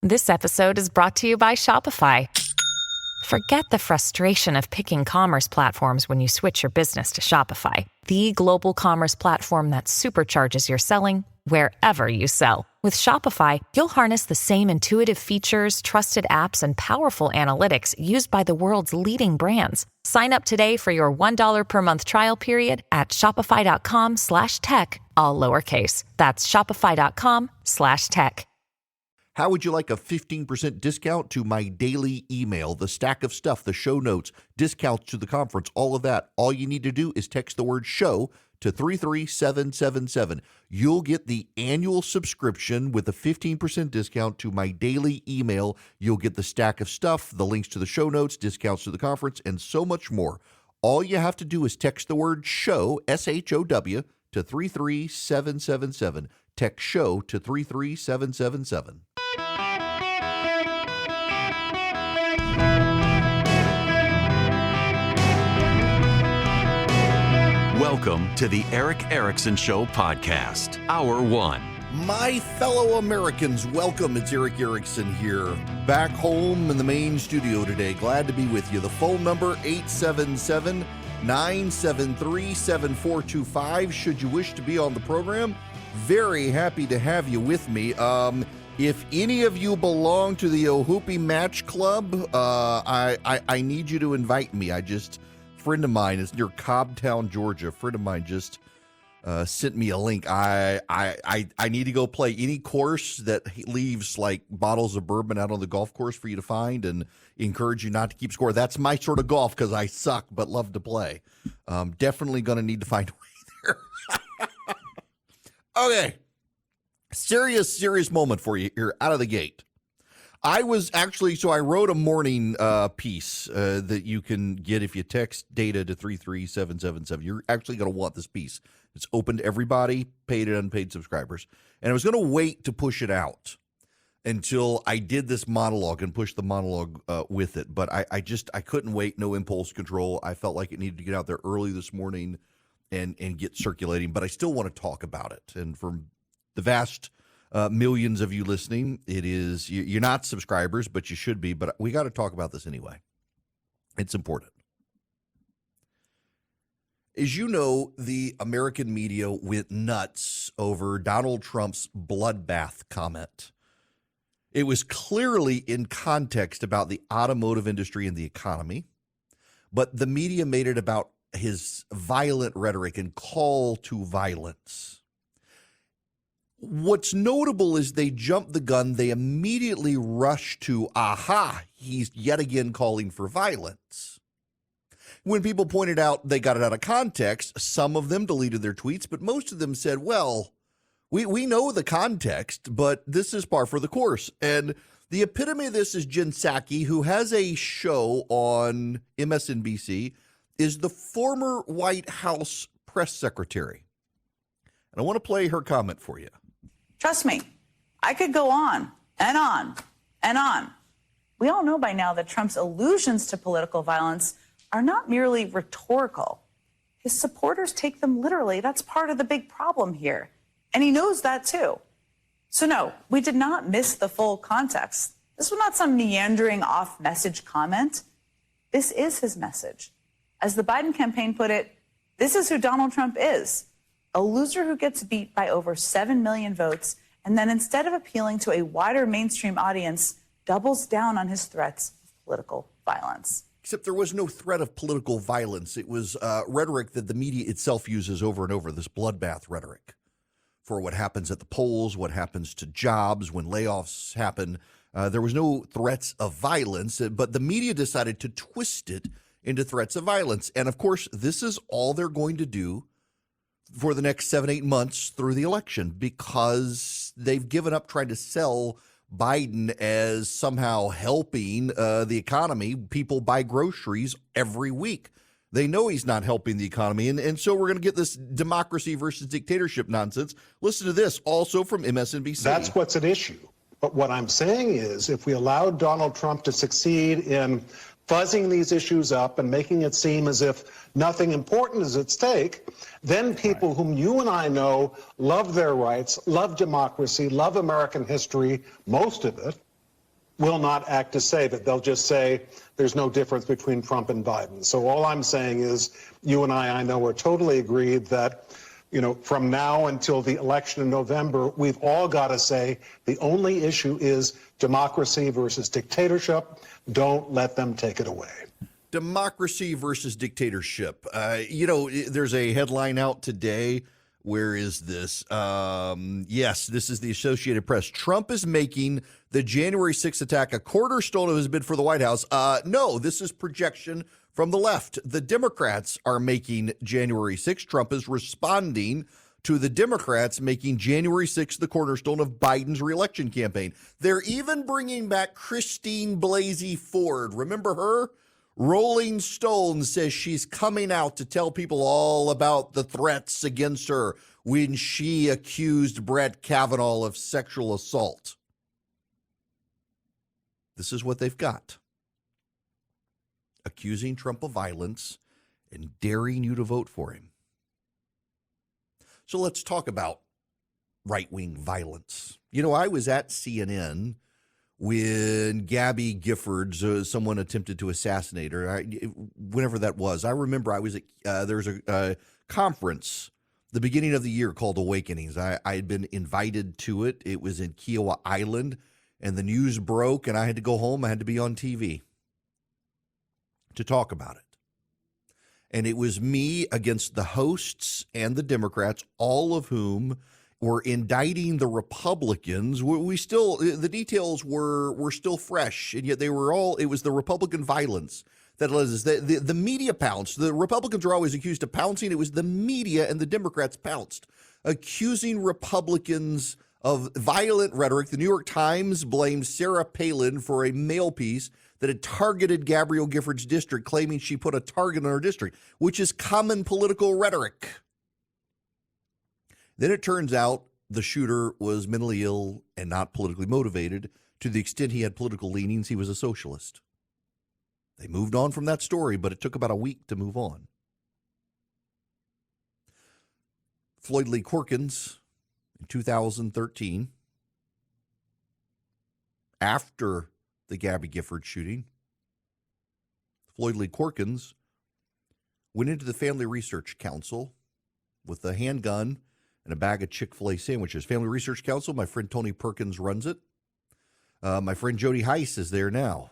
This episode is brought to you by Shopify. Forget the frustration of picking commerce platforms when you switch your business to Shopify, the global commerce platform that supercharges your selling wherever you sell. With Shopify, you'll harness the same intuitive features, trusted apps, and powerful analytics used by the world's leading brands. Sign up today for your $1 per month trial period at shopify.com/tech, all lowercase. That's shopify.com/tech. How would you like a 15% discount to my daily email, the stack of stuff, the show notes, discounts to the conference, all of that? All you need to do is text the word show to 33777. You'll get the annual subscription with a 15% discount to my daily email. You'll get the stack of stuff, the links to the show notes, discounts to the conference, and so much more. All you have to do is text the word show, SHOW, to 33777. Text show to 33777. Welcome to the Eric Erickson Show podcast, Hour 1. My fellow Americans, welcome. It's Eric Erickson here, back home in the main studio today. Glad to be with you. The phone number, 877-973-7425. Should you wish to be on the program, very happy to have you with me. If any of you belong to the Ohoopee Match Club, I need you to invite me. Friend of mine is near Cobbtown, Georgia. A friend of mine just sent me a link. I need to go play any course that leaves like bottles of bourbon out on the golf course for you to find, and encourage you not to keep score. That's my sort of golf because I suck but love to play. Definitely going to need to find a way there. Okay. Serious moment for you here out of the gate. I wrote a morning piece that you can get if you text data to 33777. You're actually going to want this piece. It's open to everybody, paid and unpaid subscribers. And I was going to wait to push it out until I did this monologue and pushed the monologue with it. But I couldn't wait. No impulse control. I felt like it needed to get out there early this morning and get circulating. But I still want to talk about it. And from the vast millions of you listening, you're not subscribers, but you should be. But we got to talk about this anyway. It's important. As you know, the American media went nuts over Donald Trump's bloodbath comment. It was clearly in context about the automotive industry and the economy, but the media made it about his violent rhetoric and call to violence. What's notable is they jumped the gun. They immediately rushed to, he's yet again calling for violence. When people pointed out they got it out of context, some of them deleted their tweets, but most of them said, well, we know the context, but this is par for the course. And the epitome of this is Jen Psaki, who has a show on MSNBC, is the former White House press secretary. And I want to play her comment for you. Trust me, I could go on and on and on. We all know by now that Trump's allusions to political violence are not merely rhetorical. His supporters take them literally. That's part of the big problem here. And he knows that too. So no, we did not miss the full context. This was not some meandering off-message comment. This is his message. As the Biden campaign put it, this is who Donald Trump is. A loser who gets beat by over 7 million votes, and then instead of appealing to a wider mainstream audience, doubles down on his threats of political violence. Except there was no threat of political violence. It was rhetoric that the media itself uses over and over, this bloodbath rhetoric for what happens at the polls, what happens to jobs, when layoffs happen. There was no threats of violence, but the media decided to twist it into threats of violence. And of course, this is all they're going to do for the next 7-8 months through the election, because they've given up trying to sell Biden as somehow helping the economy. People buy groceries every week. They know he's not helping the economy. And so we're going to get this democracy versus dictatorship nonsense. Listen to this, also from MSNBC. That's what's at issue. But what I'm saying is, if we allow Donald Trump to succeed in fuzzing these issues up and making it seem as if nothing important is at stake, then people whom you and I know love their rights, love democracy, love American history, most of it, will not act to save it. They'll just say there's no difference between Trump and Biden. So all I'm saying is you and I know, are totally agreed that, from now until the election in November, we've all got to say the only issue is democracy versus dictatorship. Don't let them take it away. Democracy versus dictatorship. There's a headline out today. Where is this? Yes, this is the Associated Press. Trump is making the January 6th attack a cornerstone of his bid for the White House. No, this is projection from the left. The Democrats are making January 6th. Trump is responding to the Democrats making January 6th the cornerstone of Biden's reelection campaign. They're even bringing back Christine Blasey Ford. Remember her? Rolling Stone says she's coming out to tell people all about the threats against her when she accused Brett Kavanaugh of sexual assault. This is what they've got. Accusing Trump of violence and daring you to vote for him. So let's talk about right-wing violence. I was at CNN when Gabby Giffords, someone attempted to assassinate her, whenever that was. I remember I was at, there was a conference the beginning of the year called Awakenings. I had been invited to it. It was in Kiowa Island, and the news broke, and I had to go home. I had to be on TV to talk about it. And it was me against the hosts and the Democrats, all of whom were indicting the Republicans. The details were still fresh, and yet it was the Republican violence that was the media pounced. The Republicans are always accused of pouncing. It was the media and the Democrats pounced, accusing Republicans of violent rhetoric. The New York Times blamed Sarah Palin for a mail piece that had targeted Gabrielle Giffords' district, claiming she put a target on her district, which is common political rhetoric. Then it turns out the shooter was mentally ill and not politically motivated. To the extent he had political leanings, he was a socialist. They moved on from that story, but it took about a week to move on. Floyd Lee Corkins, in 2013, after the Gabby Giffords shooting, Floyd Lee Corkins went into the Family Research Council with a handgun and a bag of Chick-fil-A sandwiches. Family Research Council, my friend Tony Perkins runs it. My friend Jody Heiss is there now.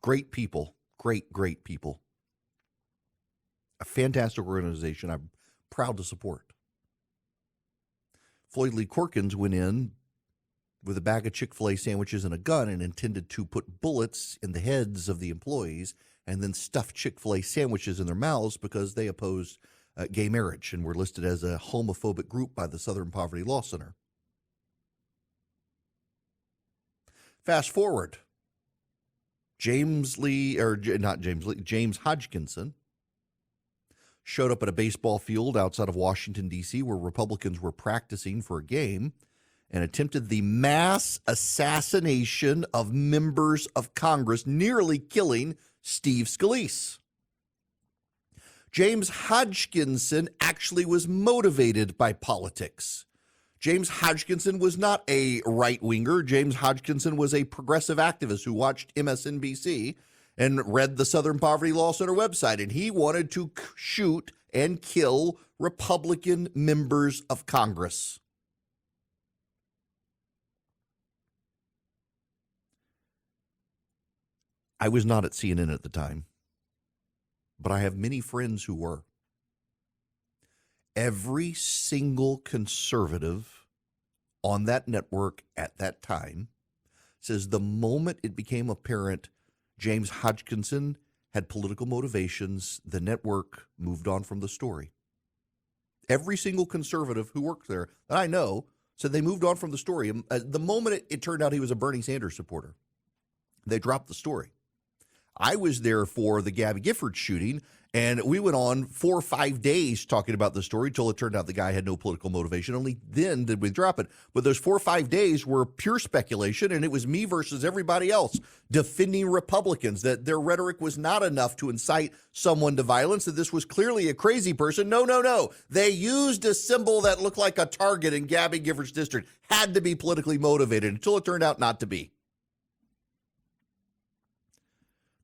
Great people, great people. A fantastic organization I'm proud to support. Floyd Lee Corkins went in with a bag of Chick-fil-A sandwiches and a gun and intended to put bullets in the heads of the employees and then stuff Chick-fil-A sandwiches in their mouths because they opposed gay marriage and were listed as a homophobic group by the Southern Poverty Law Center. Fast forward, James Hodgkinson showed up at a baseball field outside of Washington, D.C., where Republicans were practicing for a game and attempted the mass assassination of members of Congress, nearly killing Steve Scalise. James Hodgkinson actually was motivated by politics. James Hodgkinson was not a right-winger. James Hodgkinson was a progressive activist who watched MSNBC and read the Southern Poverty Law Center website, and he wanted to shoot and kill Republican members of Congress. I was not at CNN at the time, but I have many friends who were. Every single conservative on that network at that time says the moment it became apparent James Hodgkinson had political motivations, the network moved on from the story. Every single conservative who worked there that I know said they moved on from the story. The moment it turned out he was a Bernie Sanders supporter, they dropped the story. I was there for the Gabby Giffords shooting, and we went on 4 or 5 days talking about the story until it turned out the guy had no political motivation. Only then did we drop it. But those 4 or 5 days were pure speculation, and it was me versus everybody else defending Republicans, that their rhetoric was not enough to incite someone to violence, that this was clearly a crazy person. No. They used a symbol that looked like a target in Gabby Giffords' district. Had to be politically motivated until it turned out not to be.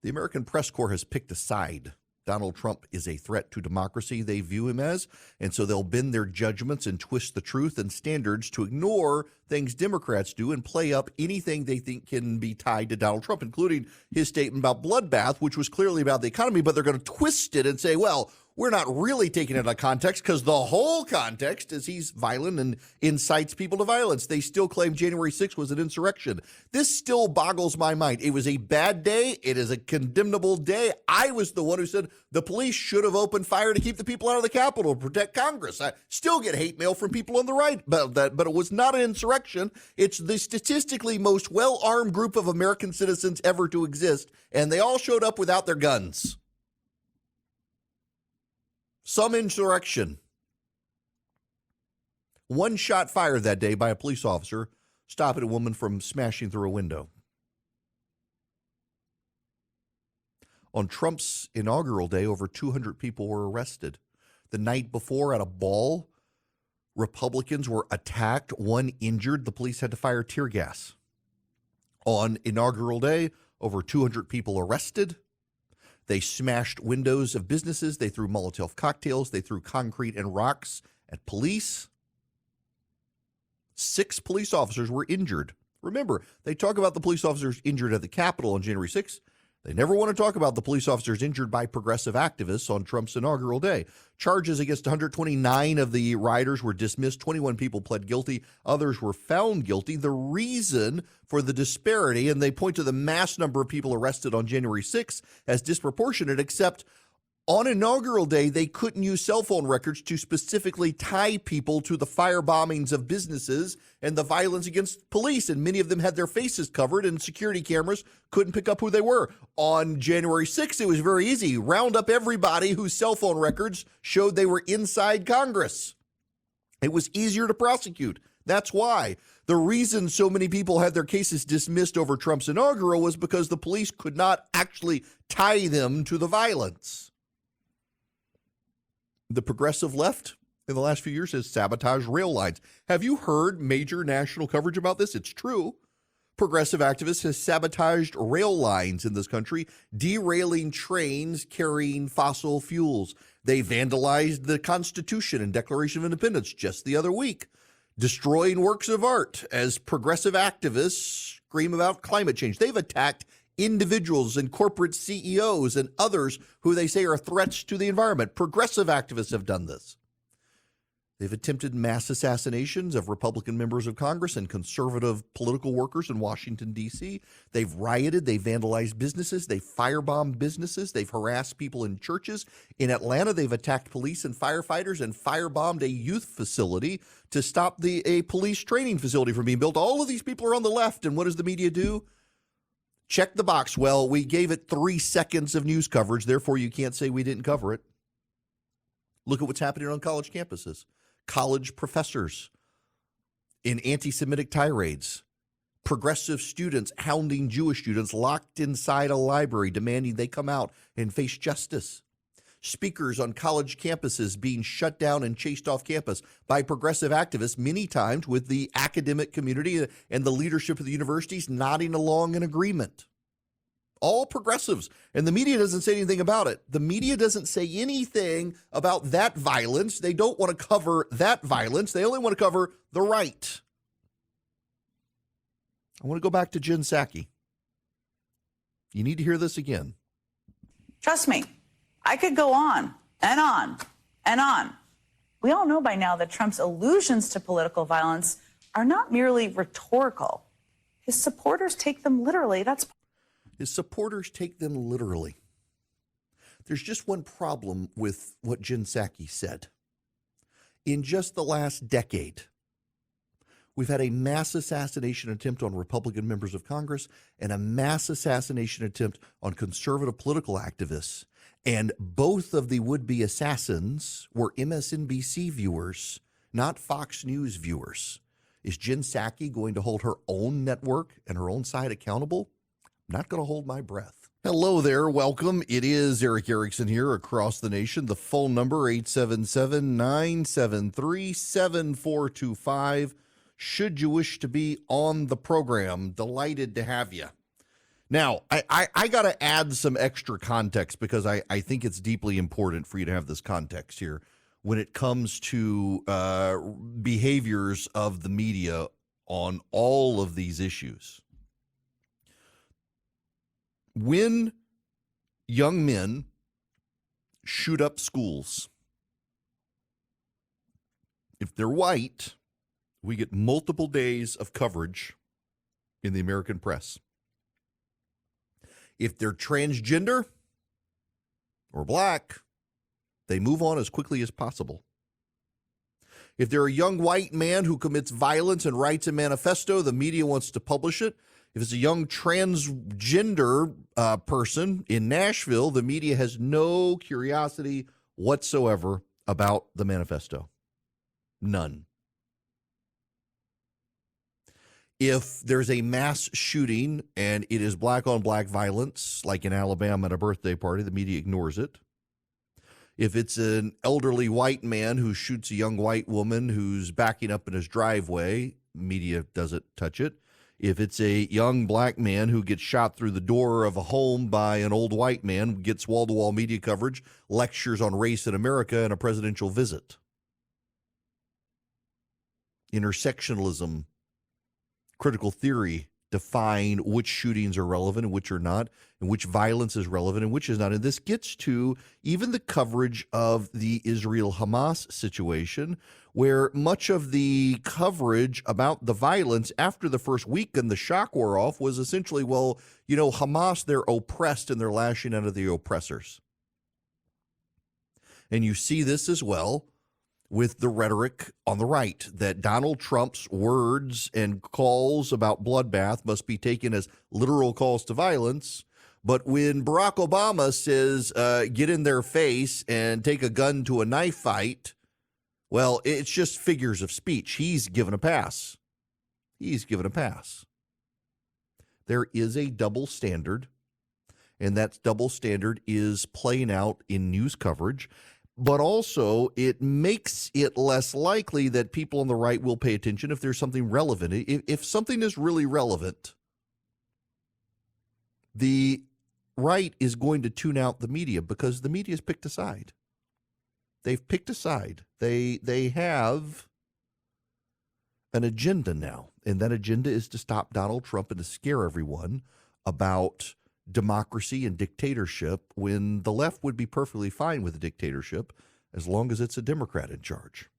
The American Press Corps has picked a side. Donald Trump is a threat to democracy, they view him as, and so they'll bend their judgments and twist the truth and standards to ignore things Democrats do and play up anything they think can be tied to Donald Trump, including his statement about bloodbath, which was clearly about the economy, but they're going to twist it and say, well, we're not really taking it out of context because the whole context is he's violent and incites people to violence. They still claim January 6th was an insurrection. This still boggles my mind. It was a bad day. It is a condemnable day. I was the one who said the police should have opened fire to keep the people out of the Capitol, to protect Congress. I still get hate mail from people on the right about that, but it was not an insurrection. It's the statistically most well-armed group of American citizens ever to exist, and they all showed up without their guns. Some insurrection. One shot fired that day by a police officer, stopping a woman from smashing through a window. On Trump's inaugural day, over 200 people were arrested. The night before at a ball, Republicans were attacked, one injured. The police had to fire tear gas. On inaugural day, over 200 people arrested. They smashed windows of businesses. They threw Molotov cocktails. They threw concrete and rocks at police. 6 police officers were injured. Remember, they talk about the police officers injured at the Capitol on January 6th. They never want to talk about the police officers injured by progressive activists on Trump's inaugural day. Charges against 129 of the rioters were dismissed. 21 people pled guilty. Others were found guilty. The reason for the disparity, and they point to the mass number of people arrested on January 6th as disproportionate, except on inaugural day, they couldn't use cell phone records to specifically tie people to the fire bombings of businesses and the violence against police. And many of them had their faces covered and security cameras couldn't pick up who they were. On January 6th, it was very easy. Round up everybody whose cell phone records showed they were inside Congress. It was easier to prosecute. That's why. The reason so many people had their cases dismissed over Trump's inaugural was because the police could not actually tie them to the violence. The progressive left in the last few years has sabotaged rail lines. Have you heard major national coverage about this? It's true. Progressive activists have sabotaged rail lines in this country, derailing trains carrying fossil fuels. They vandalized the Constitution and Declaration of Independence just the other week, destroying works of art as progressive activists scream about climate change. They've attacked individuals and corporate CEOs and others who they say are threats to the environment. Progressive activists have done this. They've attempted mass assassinations of Republican members of Congress and conservative political workers in Washington, D.C. They've rioted. They've vandalized businesses. They've firebombed businesses. They've harassed people in churches. In Atlanta, they've attacked police and firefighters and firebombed a youth facility to stop a police training facility from being built. All of these people are on the left, and what does the media do? Check the box. Well, we gave it 3 seconds of news coverage, therefore you can't say we didn't cover it. Look at what's happening on college campuses. College professors in anti-Semitic tirades. Progressive students hounding Jewish students locked inside a library, demanding they come out and face justice. Speakers on college campuses being shut down and chased off campus by progressive activists, many times with the academic community and the leadership of the universities nodding along in agreement. All progressives. And the media doesn't say anything about it. The media doesn't say anything about that violence. They don't want to cover that violence. They only want to cover the right. I want to go back to Jen Psaki. You need to hear this again. Trust me. I could go on and on and on. We all know by now that Trump's allusions to political violence are not merely rhetorical. His supporters take them literally. His supporters take them literally. There's just one problem with what Jen Psaki said. In just the last decade, we've had a mass assassination attempt on Republican members of Congress and a mass assassination attempt on conservative political activists. And both of the would-be assassins were MSNBC viewers, not Fox News viewers. Is Jen Psaki going to hold her own network and her own side accountable? I'm not going to hold my breath. Hello there. Welcome. It is Eric Erickson here across the nation. The phone number, 877-973-7425. Should you wish to be on the program, delighted to have you. Now, I got to add some extra context because I think it's deeply important for you to have this context here when it comes to behaviors of the media on all of these issues. When young men shoot up schools, if they're white, we get multiple days of coverage in the American press. If they're transgender or black, they move on as quickly as possible. If they're a young white man who commits violence and writes a manifesto, the media wants to publish it. If it's a young transgender person in Nashville, the media has no curiosity whatsoever about the manifesto. None. If there's a mass shooting and it is black-on-black violence, like in Alabama at a birthday party, the media ignores it. If it's an elderly white man who shoots a young white woman who's backing up in his driveway, media doesn't touch it. If it's a young black man who gets shot through the door of a home by an old white man, gets wall-to-wall media coverage, lectures on race in America, and a presidential visit. Intersectionalism, critical theory define which shootings are relevant and which are not, and which violence is relevant and which is not. And this gets to even the coverage of the Israel-Hamas situation, where much of the coverage about the violence after the first week and the shock wore off was essentially, well, you know, Hamas, they're oppressed and they're lashing out of the oppressors. And you see this as well with the rhetoric on the right, that Donald Trump's words and calls about bloodbath must be taken as literal calls to violence. But when Barack Obama says, get in their face and take a gun to a knife fight, well, it's just figures of speech. He's given a pass. He's given a pass. There is a double standard, and that double standard is playing out in news coverage. But also, it makes it less likely that people on the right will pay attention if there's something relevant. If something is really relevant, the right is going to tune out the media because the media has picked a side. They've picked a side. They have an agenda now, and that agenda is to stop Donald Trump and to scare everyone about democracy and dictatorship, when the left would be perfectly fine with a dictatorship as long as it's a Democrat in charge.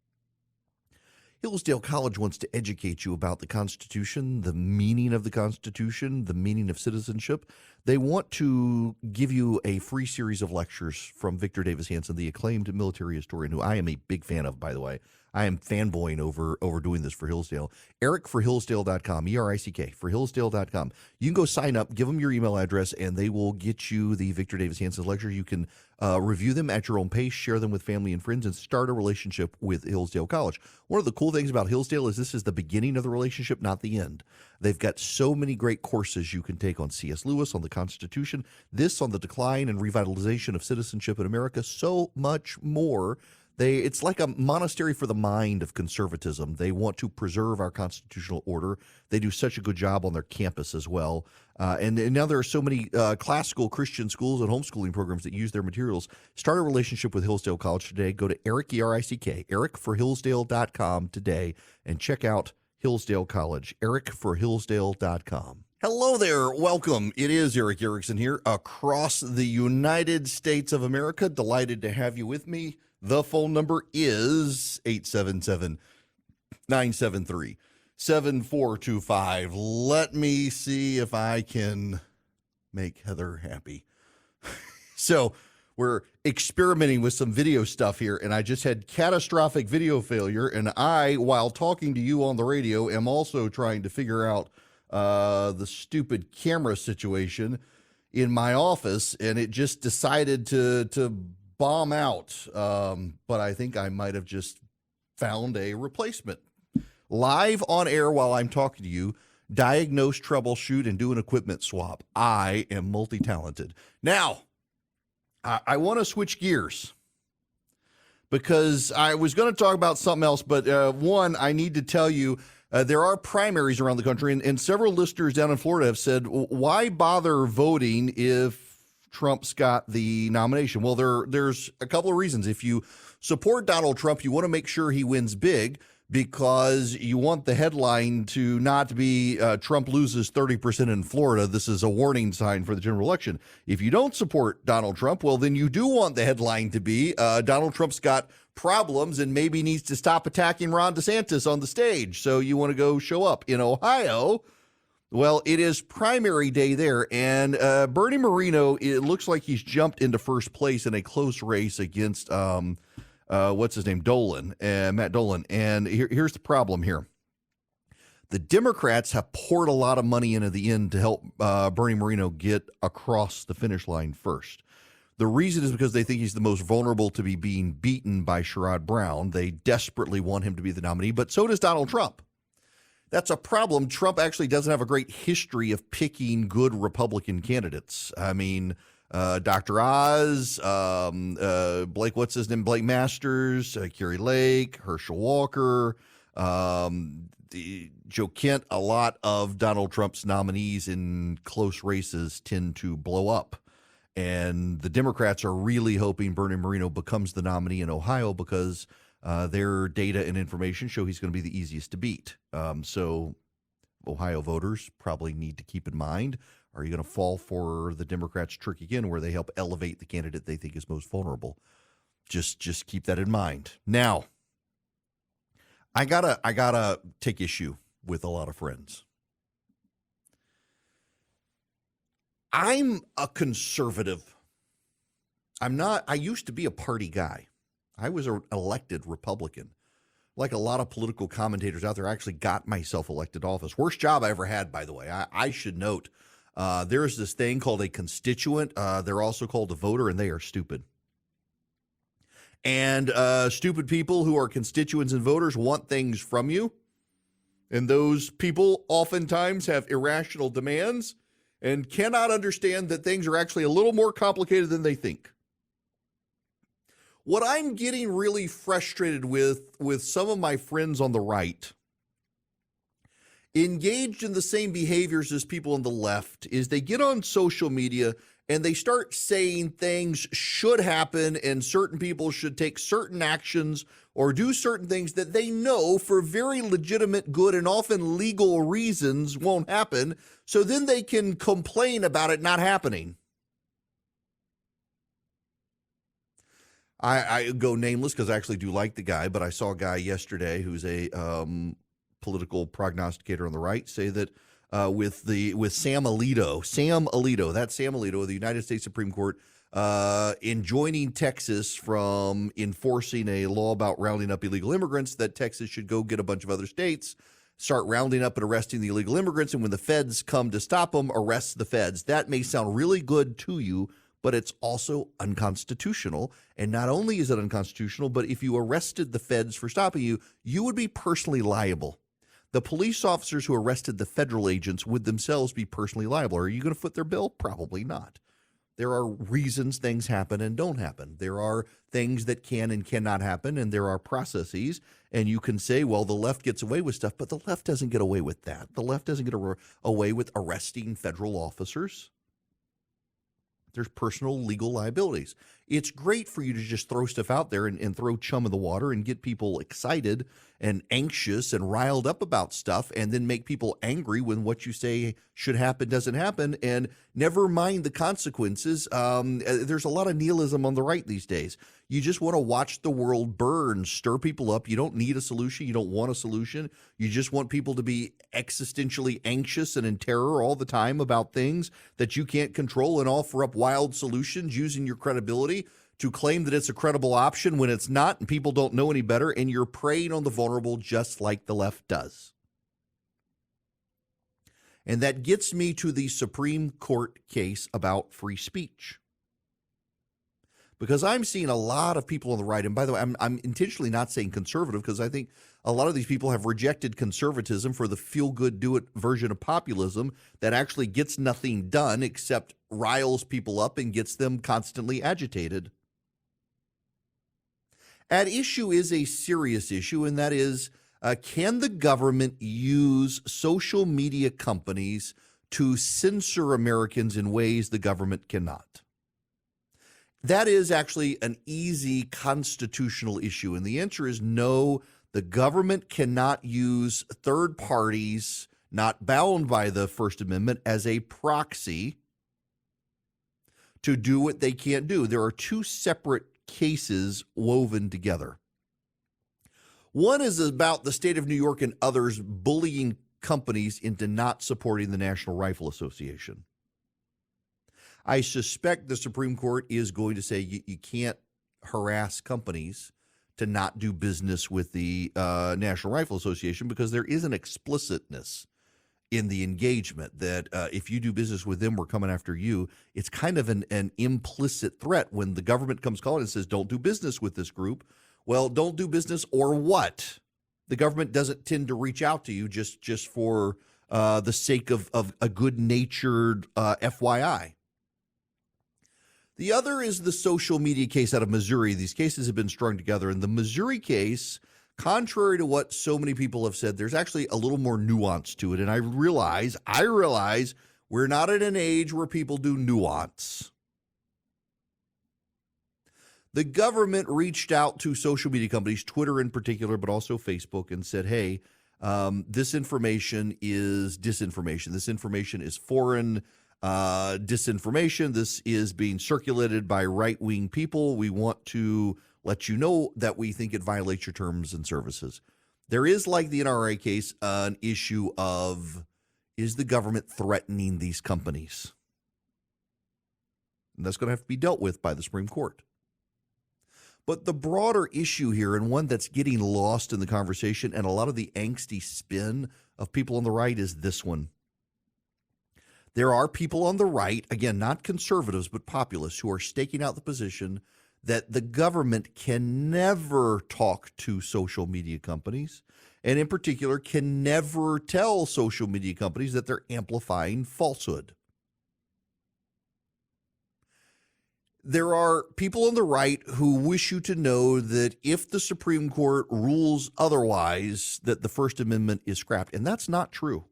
Hillsdale College wants to educate you about the Constitution, the meaning of the Constitution, the meaning of citizenship. They want to give you a free series of lectures from Victor Davis Hanson, the acclaimed military historian, who I am a big fan of, by the way. I am fanboying over doing this for Hillsdale. EricForHillsdale.com, ERICK, for Hillsdale.com. You can go sign up, give them your email address, and they will get you the Victor Davis Hanson lectures. You can review them at your own pace, share them with family and friends, and start a relationship with Hillsdale College. One of the cool things about Hillsdale is this is the beginning of the relationship, not the end. They've got so many great courses you can take on C.S. Lewis, on the Constitution, this on the decline and revitalization of citizenship in America, so much more. It's like a monastery for the mind of conservatism. They want to preserve our constitutional order. They do such a good job on their campus as well. And now there are so many classical Christian schools and homeschooling programs that use their materials. Start a relationship with Hillsdale College today. Go to Eric, ERICK, EricForHillsdale.com today, and check out Hillsdale College, EricForHillsdale.com. Hello there. Welcome. It is Eric Erickson here across the United States of America. Delighted to have you with me. The phone number is 877-973-7425. Let me see if I can make Heather happy. So we're experimenting with some video stuff here, and I just had catastrophic video failure, and I, while talking to you on the radio, am also trying to figure out the stupid camera situation in my office, and it just decided to bomb out, but I think I might have just found a replacement. Live on air while I'm talking to you, diagnose, troubleshoot, and do an equipment swap. I am multi-talented. Now, I want to switch gears because I was going to talk about something else, but one, I need to tell you There are primaries around the country, and several listeners down in Florida have said, why bother voting if Trump's got the nomination? Well, there's a couple of reasons. If you support Donald Trump, you want to make sure he wins big because you want the headline to not be Trump loses 30% in Florida. This is a warning sign for the general election. If you don't support Donald Trump, well, then you do want the headline to be Donald Trump's got problems and maybe needs to stop attacking Ron DeSantis on the stage. So you want to go show up in Ohio. Well, it is primary day there, and Bernie Moreno, it looks like he's jumped into first place in a close race against what's his name, Matt Dolan. And here's the problem here. The Democrats have poured a lot of money into the end to help Bernie Moreno get across the finish line first. The reason is because they think he's the most vulnerable to be being beaten by Sherrod Brown. They desperately want him to be the nominee, but so does Donald Trump. That's a problem. Trump actually doesn't have a great history of picking good Republican candidates. I mean, Dr. Oz, Blake, what's his name? Blake Masters, Kerry Lake, Herschel Walker, Joe Kent. A lot of Donald Trump's nominees in close races tend to blow up. And the Democrats are really hoping Bernie Moreno becomes the nominee in Ohio because their data and information show he's going to be the easiest to beat. So Ohio voters probably need to keep in mind, are you going to fall for the Democrats' trick again where they help elevate the candidate they think is most vulnerable? Just keep that in mind. Now, I gotta take issue with a lot of friends. I'm a conservative. I used to be a party guy. I was an elected Republican. Like a lot of political commentators out there, I actually got myself elected office. Worst job I ever had, by the way. I should note, there's this thing called a constituent. They're also called a voter, and they are stupid. And stupid people who are constituents and voters want things from you. And those people oftentimes have irrational demands and cannot understand that things are actually a little more complicated than they think. What I'm getting really frustrated with some of my friends on the right, engaged in the same behaviors as people on the left, is they get on social media and they start saying things should happen and certain people should take certain actions or do certain things that they know for very legitimate, good, and often legal reasons won't happen. So then they can complain about it not happening. I go nameless because I actually do like the guy, but I saw a guy yesterday who's a political prognosticator on the right say that with Sam Alito, that's Sam Alito of the United States Supreme Court, enjoining Texas from enforcing a law about rounding up illegal immigrants, that Texas should go get a bunch of other states, start rounding up and arresting the illegal immigrants, and when the feds come to stop them, arrest the feds. That may sound really good to you, but it's also unconstitutional. And not only is it unconstitutional, but if you arrested the feds for stopping you, you would be personally liable. The police officers who arrested the federal agents would themselves be personally liable. Are you going to foot their bill? Probably not. There are reasons things happen and don't happen. There are things that can and cannot happen, and there are processes. And you can say, well, the left gets away with stuff, but the left doesn't get away with that. The left doesn't get away with arresting federal officers. There's personal legal liabilities. It's great for you to just throw stuff out there and throw chum in the water and get people excited and anxious and riled up about stuff and then make people angry when what you say should happen doesn't happen and never mind the consequences. There's a lot of nihilism on the right these days. You just want to watch the world burn, stir people up. You don't need a solution. You don't want a solution. You just want people to be existentially anxious and in terror all the time about things that you can't control and offer up wild solutions using your credibility to claim that it's a credible option when it's not and people don't know any better, and you're preying on the vulnerable just like the left does. And that gets me to the Supreme Court case about free speech. Because I'm seeing a lot of people on the right, and by the way, I'm intentionally not saying conservative because I think a lot of these people have rejected conservatism for the feel-good, do-it version of populism that actually gets nothing done except riles people up and gets them constantly agitated. At issue is a serious issue, and that is Can the government use social media companies to censor Americans in ways the government cannot? That is actually an easy constitutional issue. And the answer is no, the government cannot use third parties not bound by the First Amendment as a proxy to do what they can't do. There are two separate cases woven together. One is about the state of New York and others bullying companies into not supporting the National Rifle Association. I suspect the Supreme Court is going to say you can't harass companies to not do business with the National Rifle Association because there is an explicitness in the engagement that if you do business with them, we're coming after you. It's kind of an implicit threat when the government comes calling and says, don't do business with this group. Well, don't do business or what? The government doesn't tend to reach out to you just for the sake of a good-natured FYI. The other is the social media case out of Missouri. These cases have been strung together. In the Missouri case, contrary to what so many people have said, there's actually a little more nuance to it. And I realize we're not at an age where people do nuance. The government reached out to social media companies, Twitter in particular, but also Facebook, and said, hey, this information is disinformation. This information is foreign disinformation. This is being circulated by right-wing people. We want to let you know that we think it violates your terms and services. There is, like the NRA case, an issue of, is the government threatening these companies? And that's going to have to be dealt with by the Supreme Court. But the broader issue here, and one that's getting lost in the conversation and a lot of the angsty spin of people on the right, is this one. There are people on the right, again, not conservatives, but populists, who are staking out the position that the government can never talk to social media companies, and in particular, can never tell social media companies that they're amplifying falsehood. There are people on the right who wish you to know that if the Supreme Court rules otherwise, that the First Amendment is scrapped, and that's not true.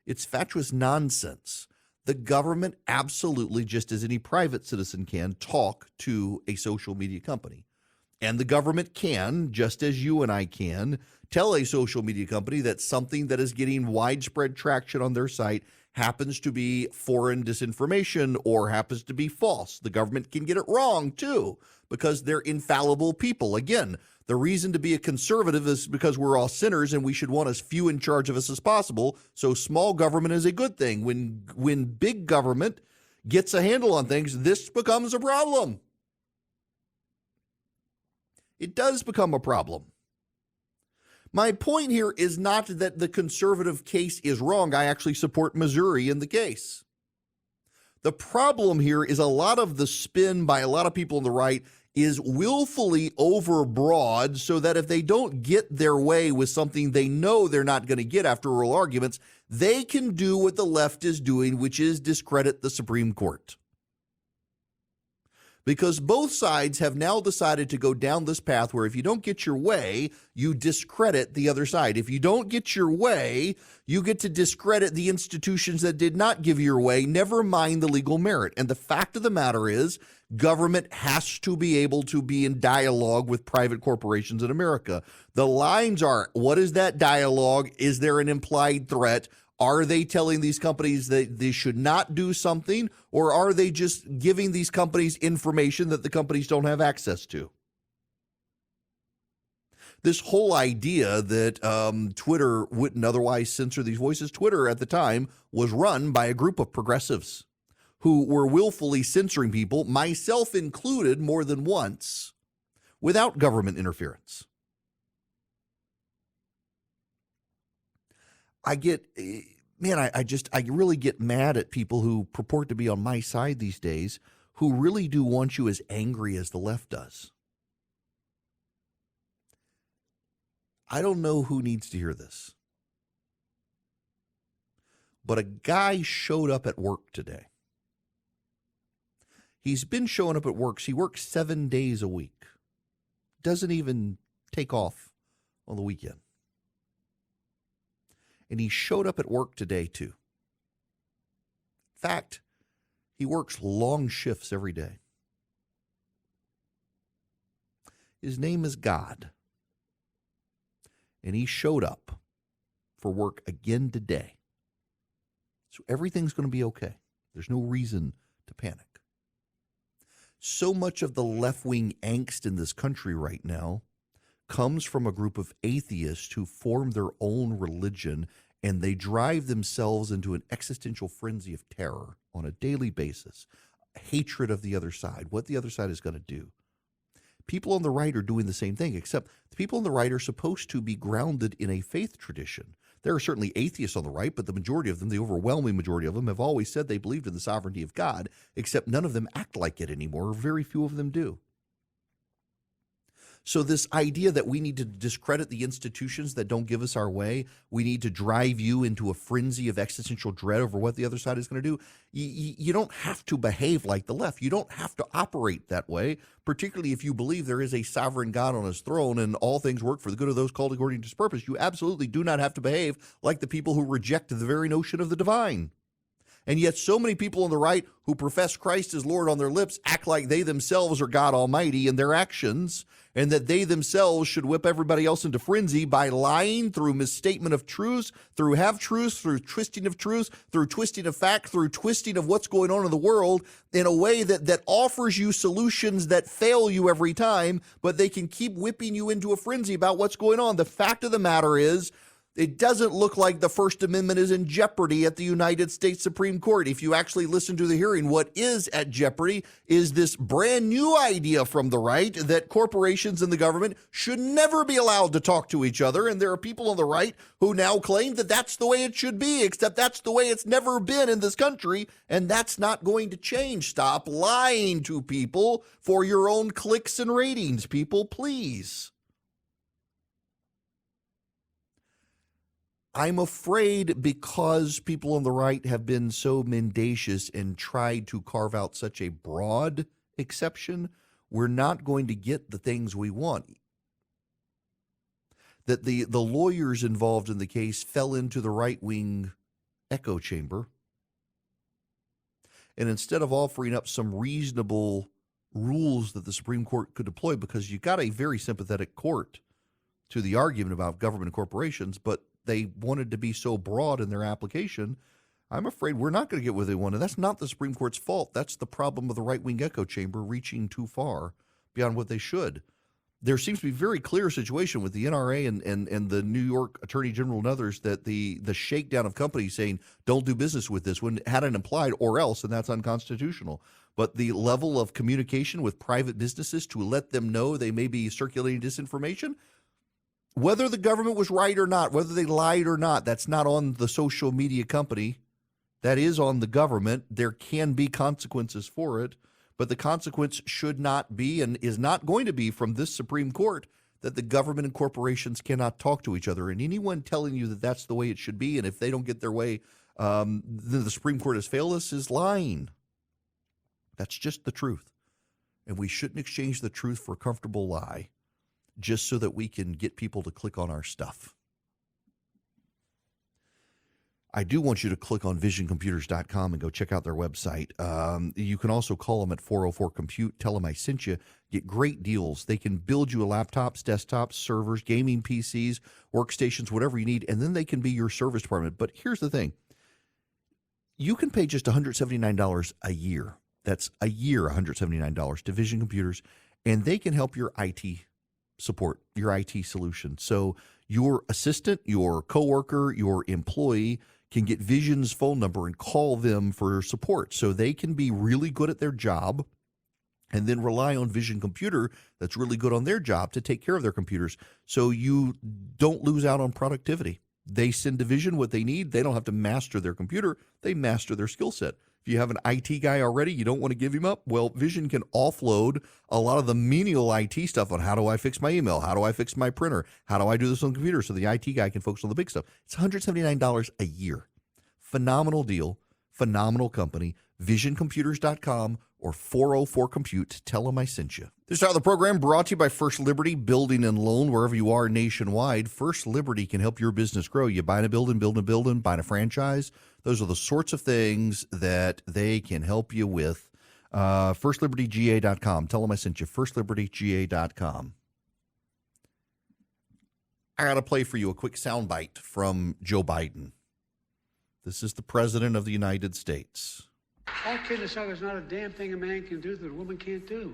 It's fatuous nonsense. The government absolutely, just as any private citizen can, talk to a social media company. And the government can, just as you and I can, tell a social media company that something that is getting widespread traction on their site happens to be foreign disinformation or happens to be false. The government can get it wrong, too, because they're infallible people. Again, the reason to be a conservative is because we're all sinners and we should want as few in charge of us as possible. So small government is a good thing. When big government gets a handle on things, this becomes a problem. It does become a problem. My point here is not that the conservative case is wrong. I actually support Missouri in the case. The problem here is a lot of the spin by a lot of people on the right is willfully overbroad so that if they don't get their way with something they know they're not going to get after oral arguments, they can do what the left is doing, which is discredit the Supreme Court. Because both sides have now decided to go down this path where if you don't get your way, you discredit the other side. If you don't get your way, you get to discredit the institutions that did not give you your way, never mind the legal merit. And the fact of the matter is, government has to be able to be in dialogue with private corporations in America. The lines are, what is that dialogue? Is there an implied threat? Are they telling these companies that they should not do something, or are they just giving these companies information that the companies don't have access to? This whole idea that Twitter wouldn't otherwise censor these voices, Twitter at the time was run by a group of progressives who were willfully censoring people, myself included, more than once, without government interference. I really get mad at people who purport to be on my side these days, who really do want you as angry as the left does. I don't know who needs to hear this, but a guy showed up at work today. He's been showing up at work. He works 7 days a week. Doesn't even take off on the weekend. And he showed up at work today, too. In fact, he works long shifts every day. His name is God. And he showed up for work again today. So everything's going to be okay. There's no reason to panic. So much of the left-wing angst in this country right now comes from a group of atheists who form their own religion, and they drive themselves into an existential frenzy of terror on a daily basis, hatred of the other side, what the other side is going to do. People on the right are doing the same thing, except the people on the right are supposed to be grounded in a faith tradition. There are certainly atheists on the right, but the majority of them, the overwhelming majority of them, have always said they believed in the sovereignty of God, except none of them act like it anymore, or very few of them do. So this idea that we need to discredit the institutions that don't give us our way, we need to drive you into a frenzy of existential dread over what the other side is going to do, you don't have to behave like the left. You don't have to operate that way, particularly if you believe there is a sovereign God on his throne and all things work for the good of those called according to his purpose. You absolutely do not have to behave like the people who reject the very notion of the divine. And yet so many people on the right who profess Christ as Lord on their lips act like they themselves are God Almighty in their actions, and that they themselves should whip everybody else into frenzy by lying through misstatement of truths, through half-truths, through twisting of truths, through twisting of fact, through twisting of what's going on in the world in a way that offers you solutions that fail you every time, but they can keep whipping you into a frenzy about what's going on. The fact of the matter is, it doesn't look like the First Amendment is in jeopardy at the United States Supreme Court. If you actually listen to the hearing, what is at jeopardy is this brand new idea from the right that corporations and the government should never be allowed to talk to each other. And there are people on the right who now claim that that's the way it should be, except that's the way it's never been in this country. And that's not going to change. Stop lying to people for your own clicks and ratings, people, please. I'm afraid because people on the right have been so mendacious and tried to carve out such a broad exception, we're not going to get the things we want. That the lawyers involved in the case fell into the right-wing echo chamber. And instead of offering up some reasonable rules that the Supreme Court could deploy, because you got a very sympathetic court to the argument about government and corporations, but they wanted to be so broad in their application, I'm afraid we're not going to get what they want. And that's not the Supreme Court's fault. That's the problem of the right-wing echo chamber reaching too far beyond what they should. There seems to be a very clear situation with the NRA and the New York Attorney General and others that the shakedown of companies saying, don't do business with this, when it had an implied or else, and that's unconstitutional. But the level of communication with private businesses to let them know they may be circulating disinformation, whether the government was right or not, whether they lied or not, that's not on the social media company. That is on the government. There can be consequences for it, but the consequence should not be and is not going to be from this Supreme Court that the government and corporations cannot talk to each other. And anyone telling you that that's the way it should be, and if they don't get their way, the Supreme Court has failed us, is lying. That's just the truth. And we shouldn't exchange the truth for a comfortable lie, just so that we can get people to click on our stuff. I do want you to click on visioncomputers.com and go check out their website. You can also call them at 404-COMPUTE. Tell them I sent you. Get great deals. They can build you a laptops, desktops, servers, gaming PCs, workstations, whatever you need, and then they can be your service department. But here's the thing. You can pay just $179 a year. That's a year, $179 to Vision Computers, and they can help your IT support, your IT solution. So your assistant, your coworker, your employee can get Vision's phone number and call them for support so they can be really good at their job and then rely on Vision Computer that's really good on their job to take care of their computers so you don't lose out on productivity. They send to Vision what they need. They don't have to master their computer. They master their skill set. If you have an IT guy already, you don't want to give him up, well, Vision can offload a lot of the menial IT stuff on how do I fix my email, how do I fix my printer, how do I do this on the computer, so the IT guy can focus on the big stuff. It's $179 a year. Phenomenal deal, phenomenal company. VisionComputers.com, or 404-COMPUTE. Tell them I sent you. This part of the program brought to you by First Liberty Building and Loan. Wherever you are nationwide, First Liberty can help your business grow. You buying a building, buying a franchise. Those are the sorts of things that they can help you with. FirstLibertyGA.com. Tell them I sent you. FirstLibertyGA.com. I got to play for you a quick soundbite from Joe Biden. This is the President of the United States. All kidding aside, there's not a damn thing a man can do that a woman can't do.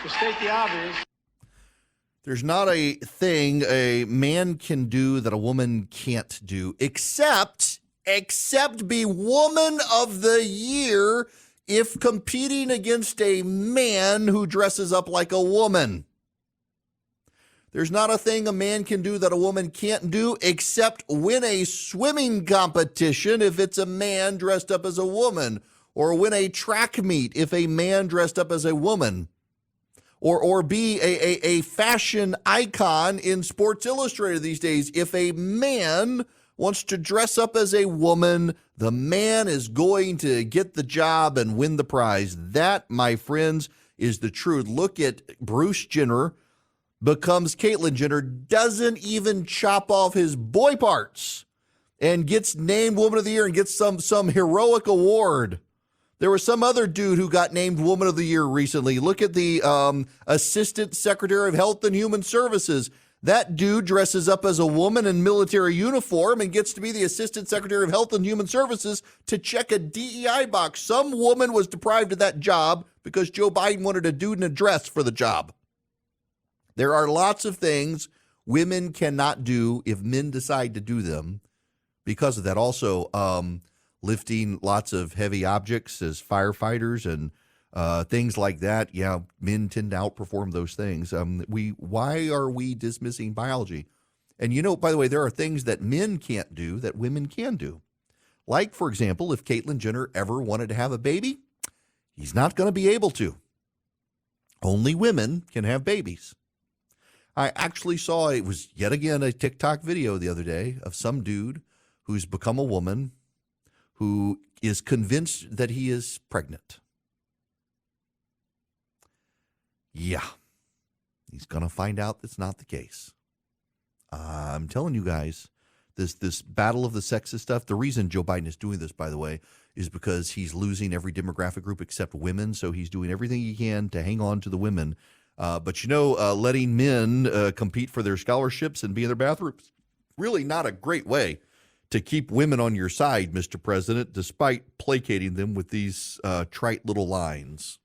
To state the obvious. There's not a thing a man can do that a woman can't do, except be Woman of the Year if competing against a man who dresses up like a woman. There's not a thing a man can do that a woman can't do except win a swimming competition if it's a man dressed up as a woman, or win a track meet if a man dressed up as a woman, or be a fashion icon in Sports Illustrated these days. If a man wants to dress up as a woman, the man is going to get the job and win the prize. That, my friends, is the truth. Look at Bruce Jenner becomes Caitlyn Jenner, doesn't even chop off his boy parts, and gets named Woman of the Year and gets some heroic award. There was some other dude who got named Woman of the Year recently. Look at the Assistant Secretary of Health and Human Services. That dude dresses up as a woman in military uniform and gets to be the Assistant Secretary of Health and Human Services to check a DEI box. Some woman was deprived of that job because Joe Biden wanted a dude in a dress for the job. There are lots of things women cannot do if men decide to do them because of that. Also, lifting lots of heavy objects as firefighters and things like that. Yeah, men tend to outperform those things. Why are we dismissing biology? And, you know, by the way, there are things that men can't do that women can do. Like, for example, if Caitlyn Jenner ever wanted to have a baby, he's not going to be able to. Only women can have babies. I actually saw, it was yet again a TikTok video the other day of some dude who's become a woman who is convinced that he is pregnant. Yeah, he's going to find out that's not the case. I'm telling you guys, this battle of the sexes stuff, the reason Joe Biden is doing this, by the way, is because he's losing every demographic group except women, so he's doing everything he can to hang on to the women. But, you know, letting men compete for their scholarships and be in their bathrooms, really not a great way to keep women on your side, Mr. President, despite placating them with these trite little lines.